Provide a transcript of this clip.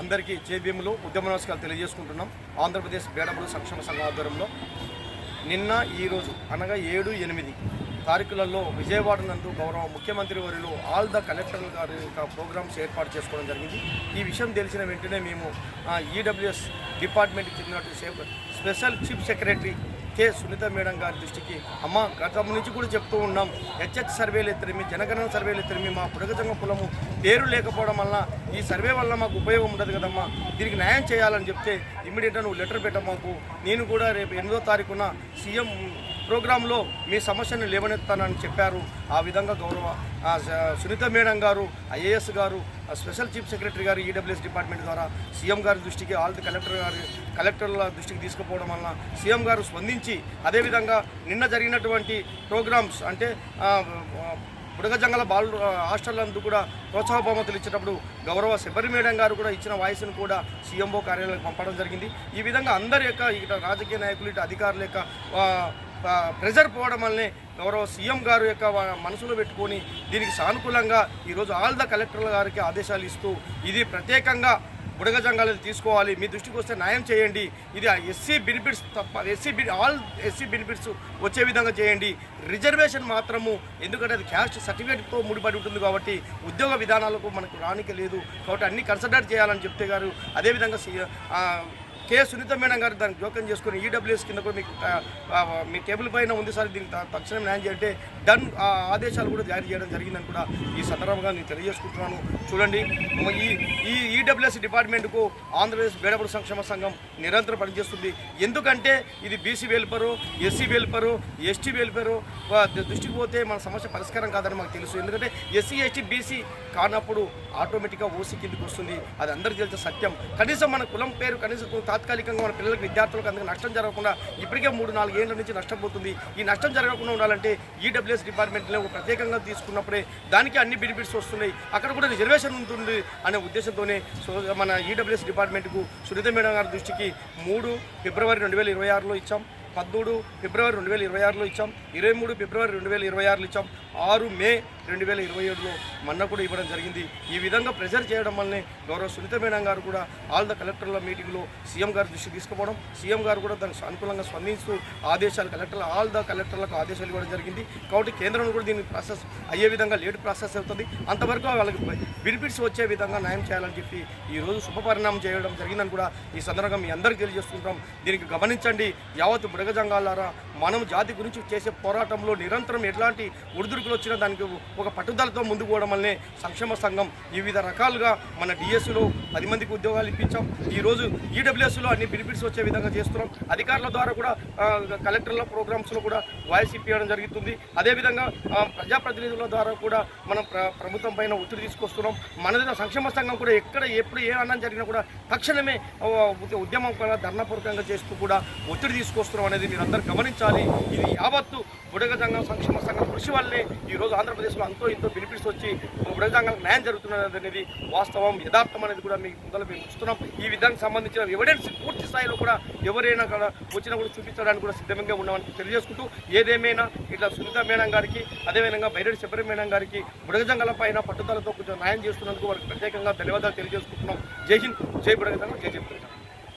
అందరికీ జేబీఎంలో ఉద్యమ నమస్కారాలు తెలియజేసుకుంటున్నాం. ఆంధ్రప్రదేశ్ బేడబుల్ సంక్షేమ సంఘం ఆధ్వర్యంలో నిన్న ఈరోజు అనగా 7, 8 తారీఖులలో విజయవాడ నందు గౌరవ ముఖ్యమంత్రి వర్యులు ఆల్ ద కలెక్టర్ గారి ప్రోగ్రామ్స్ ఏర్పాటు చేసుకోవడం జరిగింది. ఈ విషయం తెలిసిన వెంటనే మేము ఈడబ్ల్యూఎస్ డిపార్ట్మెంట్కి చెందినటువంటి special chief secretary K Sunitha madam గారి దృష్టికి గతం నుంచి కూడా చెప్తూ ఉన్నాం. హెచ్హెచ్ సర్వేలు ఎత్తరిమి, జనగణన సర్వేలు ఎత్తరిమి, మా బుడగజంగ కులము పేరు లేకపోవడం వల్ల ఈ సర్వే వల్ల మాకు ఉపయోగం ఉండదు కదమ్మా, దీనికి న్యాయం చేయాలని చెప్తే ఇమ్మీడియట్గా నువ్వు లెటర్ పెట్టమాకు, నేను కూడా రేపు 8వ తారీఖున సీఎం ప్రోగ్రాంలో మీ సమస్యను లేవనెత్తానని చెప్పారు. ఆ విధంగా గౌరవ సునీత మేడం గారు, ఐఏఎస్ గారు, స్పెషల్ చీఫ్ సెక్రటరీ గారు ఈడబ్ల్యూఎస్ డిపార్ట్మెంట్ ద్వారా సీఎం గారి దృష్టికి ఆల్ ది కలెక్టర్ల దృష్టికి తీసుకుపోవడం వలన సీఎం గారు స్పందించి అదేవిధంగా నిన్న జరిగినటువంటి ప్రోగ్రామ్స్ అంటే బుడగజంగల బాలు హాస్టల్ నందు కూడా ప్రోత్సాహ బహుమతులు ఇచ్చేటప్పుడు గౌరవ శబరి మేడం గారు కూడా ఇచ్చిన వాయిస్ను కూడా సీఎంఓ కార్యాలయానికి పంపడం జరిగింది. ఈ విధంగా అందరి యొక్క ఇటు రాజకీయ నాయకులు ఇటు అధికారుల యొక్క ప్రెజర్ పోవడం వల్లనే గౌరవ సీఎం గారు యొక్క మనసులో పెట్టుకొని దీనికి సానుకూలంగా ఈరోజు ఆల్ ద కలెక్టర్ల గారికి ఆదేశాలు ఇస్తూ ఇది ప్రత్యేకంగా బుడగజంగాలు తీసుకోవాలి, మీ దృష్టికి వస్తే న్యాయం చేయండి, ఇది ఎస్సీ బెనిఫిట్స్ తప్ప ఆల్ ఎస్సీ బెనిఫిట్స్ వచ్చే విధంగా చేయండి, రిజర్వేషన్ మాత్రము ఎందుకంటే అది క్యాస్ట్ సర్టిఫికేట్తో ముడిపడి ఉంటుంది కాబట్టి ఉద్యోగ విధానాలకు మనకు రానికి లేదు కాబట్టి అన్ని కన్సిడర్ చేయాలని చెప్తే గారు అదేవిధంగా కె సునీత మేడం గారు దానికి జోక్యం చేసుకుని ఈడబ్ల్యూఎస్ కింద కూడా మీకు మీ టేబుల్ పైన ఉంది సార్, దీనికి తక్షణం న్యాయం చేయంటే డన్ ఆదేశాలు కూడా జారీ చేయడం జరిగిందని కూడా ఈ సందర్భంగా నేను తెలియజేసుకుంటున్నాను. చూడండి, ఈ ఈడబ్ల్యూఎస్ డిపార్ట్మెంట్కు ఆంధ్రప్రదేశ్ బేడబుల్ సంక్షేమ సంఘం నిరంతరం పనిచేస్తుంది. ఎందుకంటే ఇది BC welfare, SC welfare, ST welfare దృష్టికి పోతే మన సమస్య పరిష్కారం కాదని మాకు తెలుసు. ఎందుకంటే ఎస్సీ ఎస్టీ బీసీ కానప్పుడు ఆటోమేటిక్గా ఓసీ కిందకి వస్తుంది, అది అందరికీ తెలిసే సత్యం. కనీసం మన కులం పేరు కనీసం తాత్కాలికంగా మన పిల్లలకు విద్యార్థులకు అందుకు నష్టం జరగకుండా ఇప్పటికే 3-4 ఏళ్ల నుంచి నష్టపోతుంది. ఈ నష్టం జరగకుండా ఉండాలంటే ఈడబ్ల్యూఎస్ డిపార్ట్మెంట్లో ప్రత్యేకంగా తీసుకున్నప్పుడే దానికి అన్ని బెనిఫిట్స్ వస్తున్నాయి, అక్కడ కూడా రిజర్వేషన్ ఉంటుంది అనే ఉద్దేశంతోనే మన ఈడబ్ల్యూఎస్ డిపార్ట్మెంట్కు సునీత మేడం గారి దృష్టికి 3 ఫిబ్రవరి 2026లో ఇచ్చాం, 13 ఫిబ్రవరి 2026లో ఇచ్చాం, 23 ఫిబ్రవరి 2026లో ఇచ్చాం, 6 మే 2027లో మొన్న కూడా ఇవ్వడం జరిగింది. ఈ విధంగా ప్రెజర్ చేయడం వల్లనే గౌరవ సునీత మేడం గారు కూడా ఆల్ ద కలెక్టర్ల మీటింగ్లో సీఎం గారి దృష్టికి తీసుకుపోవడం, సీఎం గారు కూడా దానికి అనుకూలంగా స్పందిస్తూ ఆదేశాలు ఆల్ ద కలెక్టర్లకు ఆదేశాలు ఇవ్వడం జరిగింది. కాబట్టి కేంద్రం కూడా దీనికి ప్రాసెస్ అయ్యే విధంగా లేట్ ప్రాసెస్ అవుతుంది, అంతవరకు వాళ్ళకి బెనిఫిట్స్ వచ్చే విధంగా న్యాయం చేయాలని చెప్పి ఈరోజు శుభపరిణామం చేయడం జరిగిందని కూడా ఈ సందర్భంగా మీ అందరికీ తెలియజేస్తుంటాం. దీనికి గమనించండి, యావత్ బుడగజంగాలారా మనం జాతి గురించి చేసే పోరాటంలో నిరంతరం ఎట్లాంటి ఒడిదుడుకులు వచ్చినా దానికి ఒక పట్టుదలతో ముందుకు పోవడం వల్లనే సంక్షేమ సంఘం వివిధ రకాలుగా మన డిఎస్సిలో 10 మందికి ఉద్యోగాలు ఇప్పించాం. ఈరోజు ఈడబ్ల్యూఎస్లో అన్ని బెనిఫిట్స్ వచ్చే విధంగా చేస్తున్నాం. అధికారుల ద్వారా కూడా కలెక్టర్ల ప్రోగ్రామ్స్లో కూడా వాయిస్ ఇప్పించడం జరుగుతుంది. అదేవిధంగా ప్రజాప్రతినిధుల ద్వారా కూడా మనం ప్రభుత్వం పైన ఒత్తిడి తీసుకొస్తున్నాం. మన సంక్షేమ సంఘం కూడా ఎప్పుడు ఏ అన్నం జరిగినా కూడా తక్షణమే ఉద్యమం ధర్నాపూర్వకంగా చేస్తూ కూడా ఒత్తిడి తీసుకొస్తున్నాం అనేది మీరు అందరూ గమనించాలి. ఇది యావత్తు బుడగజంగం సంక్షేమ సంఘం కృషి వల్లే ఈరోజు ఆంధ్రప్రదేశ్లో అంతో ఇంతో బెనిఫిట్స్ వచ్చి బుడగజంగాలకు న్యాయం జరుగుతున్నది అనేది వాస్తవం, యథార్థం అనేది కూడా మీకు ముందర మేము చూస్తున్నాం. ఈ విధానికి సంబంధించిన ఎవిడెన్స్ పూర్తి స్థాయిలో కూడా ఎవరైనా వచ్చినా కూడా చూపించడానికి కూడా సిద్ధంగా ఉన్నామని తెలియజేసుకుంటూ, ఏదేమైనా ఇట్లా సునీత మేడం గారికి అదేవిధంగా బైరెడ్డి శబరి మేడం గారికి బుడగజంగాల పైన పట్టుదలతో కొంచెం న్యాయం చేస్తున్నందుకు వారికి ప్రత్యేకంగా ధన్యవాదాలు తెలియజేసుకుంటున్నాం. జై హింద్, జై బుడగజంగం, జై జై బుడగజంగం.